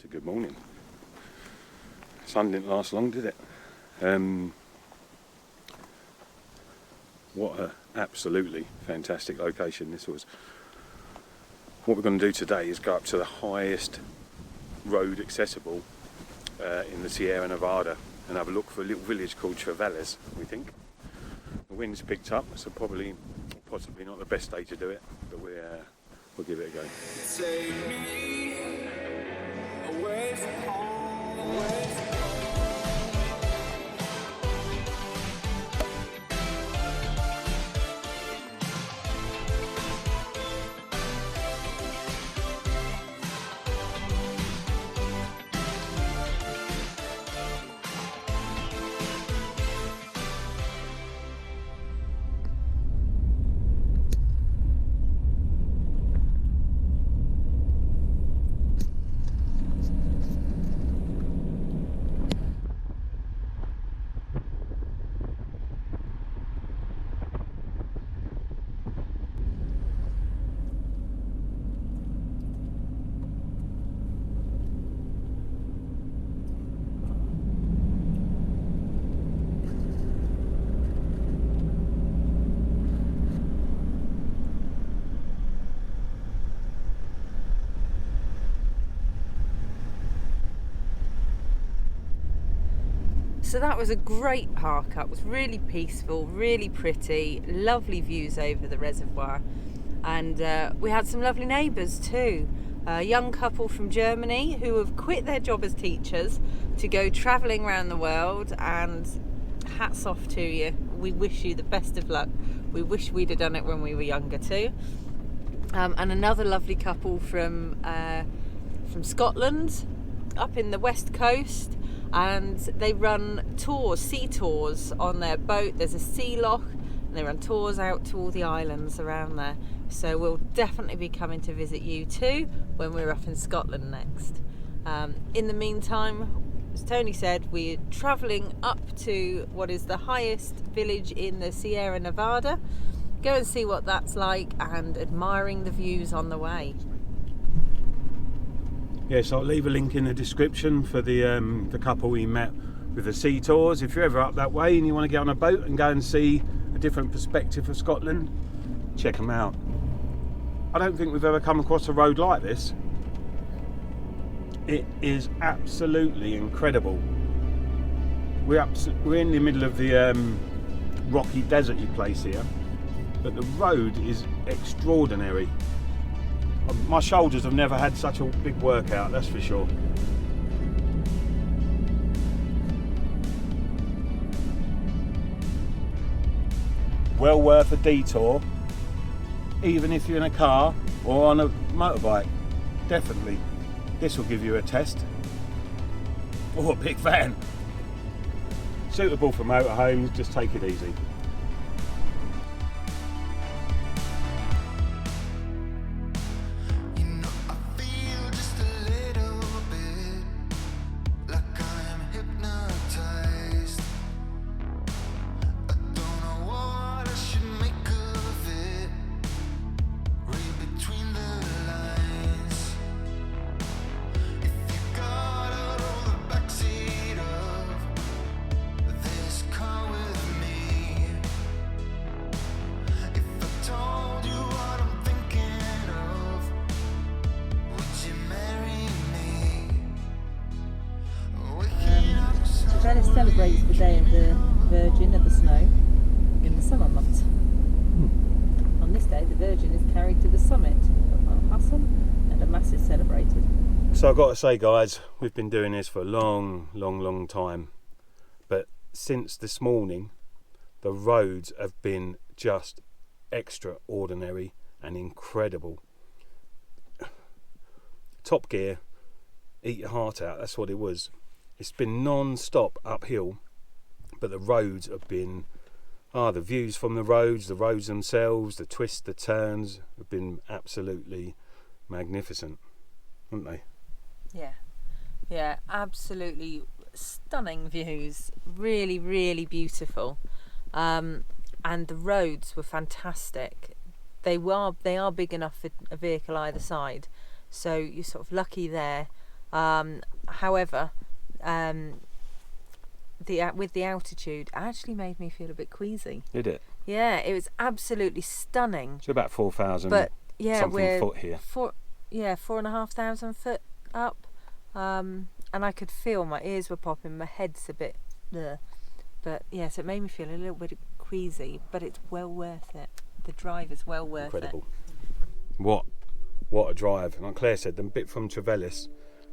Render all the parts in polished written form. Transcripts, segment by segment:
So good morning. Sun didn't last long, did it? What a absolutely fantastic location this was. What we're going to do today is go up to the highest road accessible in the Sierra Nevada and have a look for a little village called Travales, we think. The wind's picked up, so possibly not the best day to do it, but we'll give it a go. Take me away from home, away from So that was a great park up. It was really peaceful, really pretty, lovely views over the reservoir, and we had some lovely neighbours too. A young couple from Germany who have quit their job as teachers to go travelling around the world, and hats off to you. We wish you the best of luck. We wish we'd have done it when we were younger too. And another lovely couple from Scotland, up in the west coast. And they run tours, sea tours on their boat. There's a sea loch and they run tours out to all the islands around there. So we'll definitely be coming to visit you too when we're up in Scotland next. In the meantime, as Tony said, we're travelling up to what is the highest village in the Sierra Nevada. Go and see what that's like and admiring the views on the way. Yes, I'll leave a link in the description for the couple we met with the sea tours. If you're ever up that way and you want to get on a boat and go and see a different perspective of Scotland, check them out. I don't think we've ever come across a road like this. It is absolutely incredible. We're in the middle of the rocky deserty place here, but the road is extraordinary. My shoulders have never had such a big workout, that's for sure. Well worth a detour, even if you're in a car or on a motorbike. Definitely. This will give you a test. Or a big van. Suitable for motorhomes, just take it easy. Venice celebrates the Day of the Virgin of the Snow in the summer months. On this day, the Virgin is carried to the summit of Mount Hassan and a mass is celebrated. So I've got to say, guys, we've been doing this for a long time, but since this morning the roads have been just extraordinary and incredible. Top gear, eat your heart out, that's what it was. It's been non-stop uphill, but the roads have been, the views from the roads themselves, the twists, the turns have been absolutely magnificent, haven't they? Yeah, absolutely stunning views, really beautiful, and the roads were fantastic. They are big enough for a vehicle either side, so you're sort of lucky there. However, with the altitude, it actually made me feel a bit queasy. Did it? Yeah, it was absolutely stunning. It's about 4,000 But yeah, something we're foot here. 4,500 foot up, and I could feel my ears were popping, my head's a bit, but yes, it made me feel a little bit queasy, but it's well worth it. The drive is well worth Incredible. What a drive. And like Claire said, the bit from Trevellis,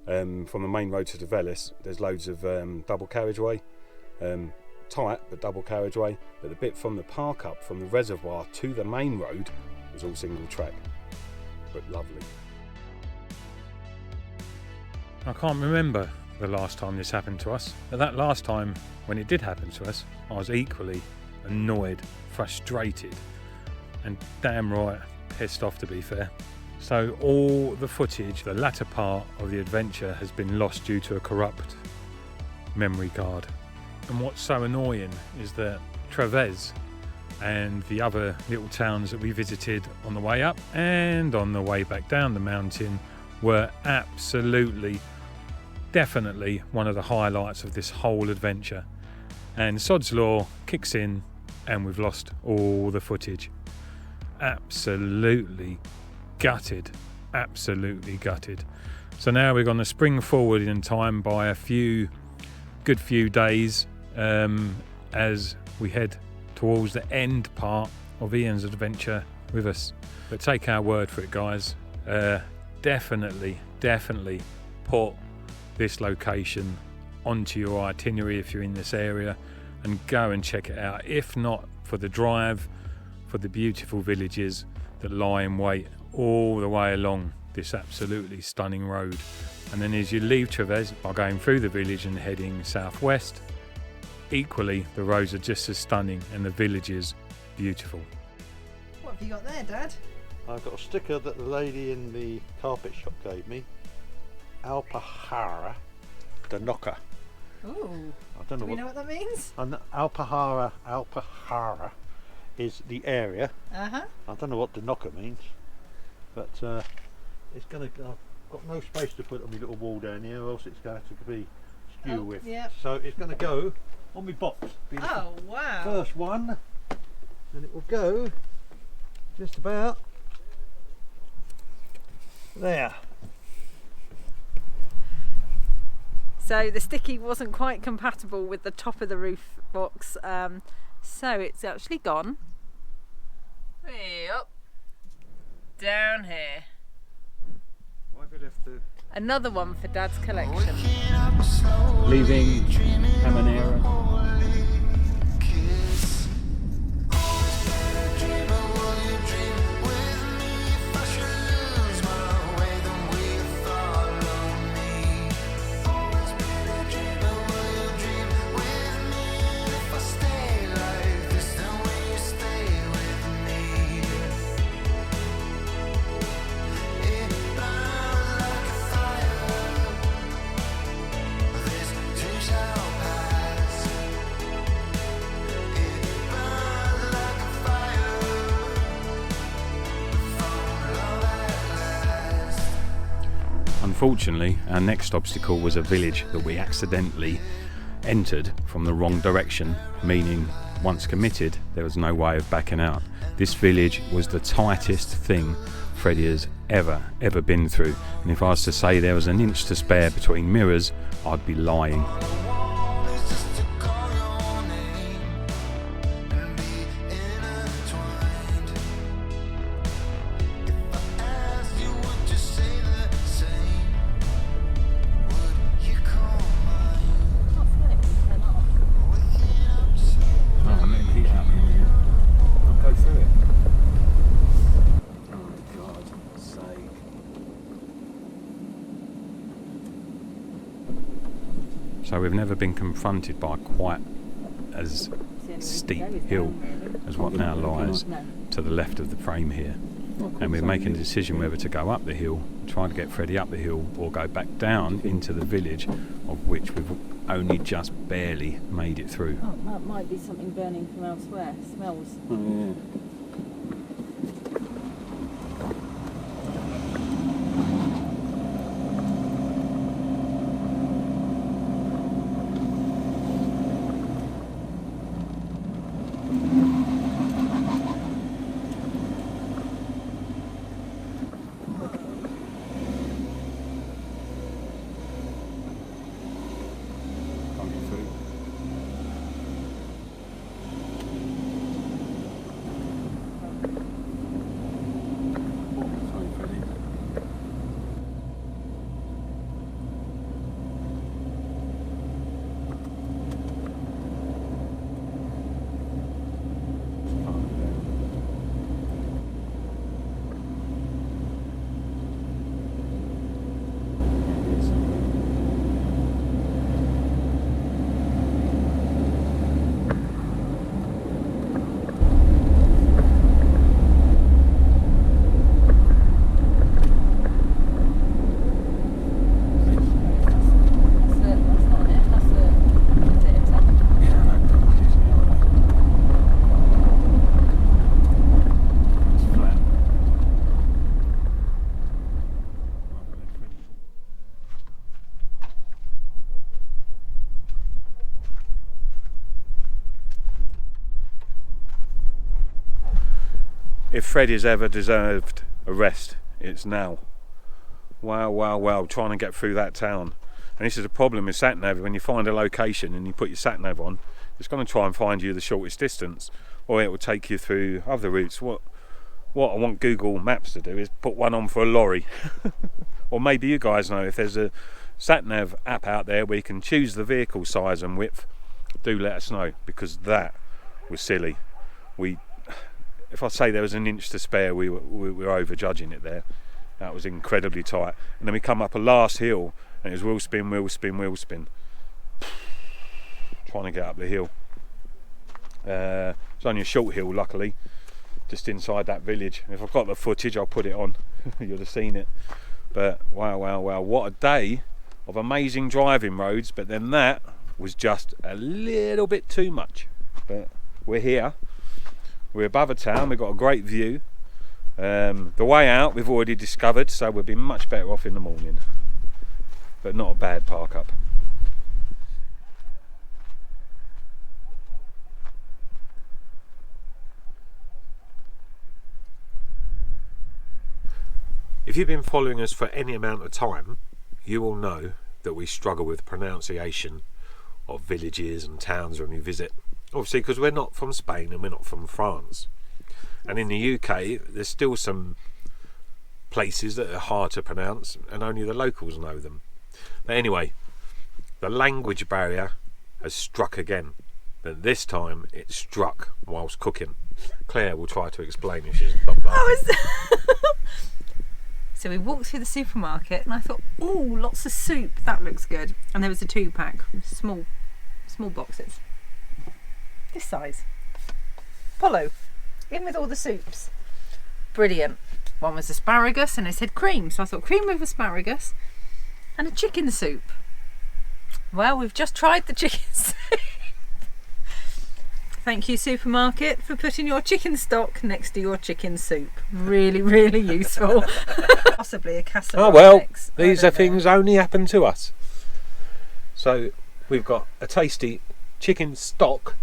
from the main road to Trevellis, there's loads of double carriageway, tight but double carriageway, but the bit from the park up from the reservoir to the main road was all single track, but lovely. I can't remember the last time this happened to us, but that last time when it did happen to us, I was equally annoyed, frustrated, and damn right pissed off, to be fair. So all the footage, the latter part of the adventure, has been lost due to a corrupt memory card. And what's so annoying is that Treves and the other little towns that we visited on the way up and on the way back down the mountain were absolutely, definitely one of the highlights of this whole adventure. And Sod's Law kicks in and we've lost all the footage. Absolutely gutted, absolutely gutted. So now we're going to spring forward in time by a good few days as we head towards the end part of Ian's adventure with us. But take our word for it, guys. Definitely put this location onto your itinerary if you're in this area and go and check it out. If not for the drive, for the beautiful villages that lie in wait all the way along this absolutely stunning road. And then as you leave Treves by going through the village and heading southwest, equally the roads are just as stunning and the villages beautiful. What have you got there, Dad? I've got a sticker that the lady in the carpet shop gave me. Alpahara Danoka. Ooh. I don't know Do we know what that means? Alpahara is the area. Uh-huh. I don't know what Danoka means, but it's going to. I've got no space to put on my little wall down here, or else it's going to be skew with. Yep. So it's going to go on my box. Be the Oh, wow. first one, and it will go just about there. So the sticky wasn't quite compatible with the top of the roof box, so it's actually gone. Way up, down here. Why have you left the... Another one for Dad's collection. Leaving Hamanera. Unfortunately, our next obstacle was a village that we accidentally entered from the wrong direction, meaning once committed there was no way of backing out. This village was the tightest thing Freddie has ever been through, and if I was to say there was an inch to spare between mirrors, I'd be lying. So we've never been confronted by quite as steep hill as what now lies to the left of the frame here. And we're making a decision whether to go up the hill, try to get Freddie up the hill, or go back down into the village, of which we've only just barely made it through. Oh, that might be something burning from elsewhere. It smells. Oh, yeah. if Fred has ever deserved a rest, it's now. Wow, wow, wow, trying to get through that town. And this is a problem with sat-nav. When you find a location and you put your sat-nav on, it's going to try and find you the shortest distance, or it will take you through other routes. What I want Google Maps to do is put one on for a lorry. Or maybe you guys know if there's a sat-nav app out there where you can choose the vehicle size and width. Do let us know, because that was silly. If I say there was an inch to spare, we were over-judging it there. That was incredibly tight. And then we come up a last hill and it was wheel spin, wheel spin, wheel spin. Trying to get up the hill. It's only a short hill, luckily, just inside that village. If I've got the footage, I'll put it on. You'll have seen it. But wow, wow, wow, what a day of amazing driving roads. But then that was just a little bit too much. But we're here. We're above a town. We've got a great view. The way out we've already discovered, so we'll be much better off in the morning. But not a bad park up. If you've been following us for any amount of time, you will know that we struggle with pronunciation of villages and towns when we visit. Obviously, because we're not from Spain and we're not from France. And in the UK, there's still some places that are hard to pronounce and only the locals know them. But anyway, the language barrier has struck again. But this time it struck whilst cooking. Claire will try to explain if she's not laughing. So we walked through the supermarket and I thought, oh, lots of soup, that looks good. And there was a 2-pack, small boxes. This size. Polo, in with all the soups. Brilliant. One was asparagus and it said cream, so I thought cream with asparagus and a chicken soup. Well, we've just tried the chicken soup. Thank you, supermarket, for putting your chicken stock next to your chicken soup. Really, really useful. Possibly a casserole. Oh well, mix. these are things only happen to us. So we've got a tasty chicken stock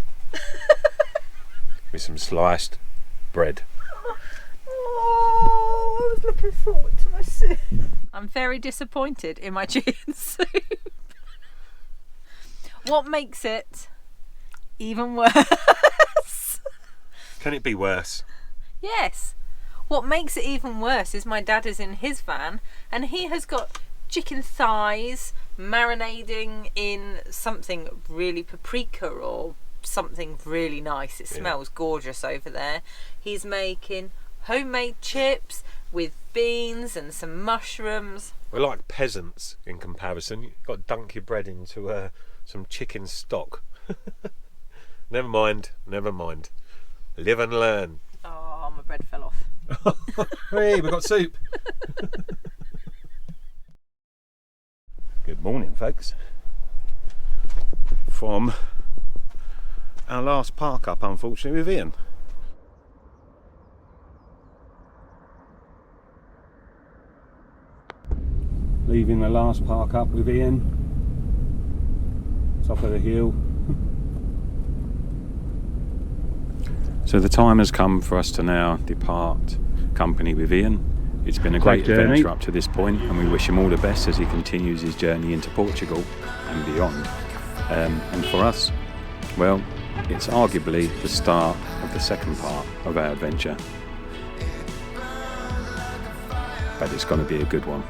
with some sliced bread. Oh, I was looking forward to my soup. I'm very disappointed in my chicken soup. What makes it even worse? Can it be worse? Yes. What makes it even worse is my dad is in his van and he has got chicken thighs marinading in something really paprika or something really nice. It smells gorgeous over there. He's making homemade chips with beans and some mushrooms. We're like peasants in comparison. You've got to dunk your bread into some chicken stock. Never mind. Live and learn. Oh, my bread fell off. Hey, we've got soup. Good morning, folks. From our last park up, unfortunately, with Ian. Leaving the last park up with Ian. Top of the hill. So the time has come for us to now depart company with Ian. It's been a great adventure up to this point, and we wish him all the best as he continues his journey into Portugal and beyond. And for us, well, it's arguably the start of the second part of our adventure. But it's going to be a good one.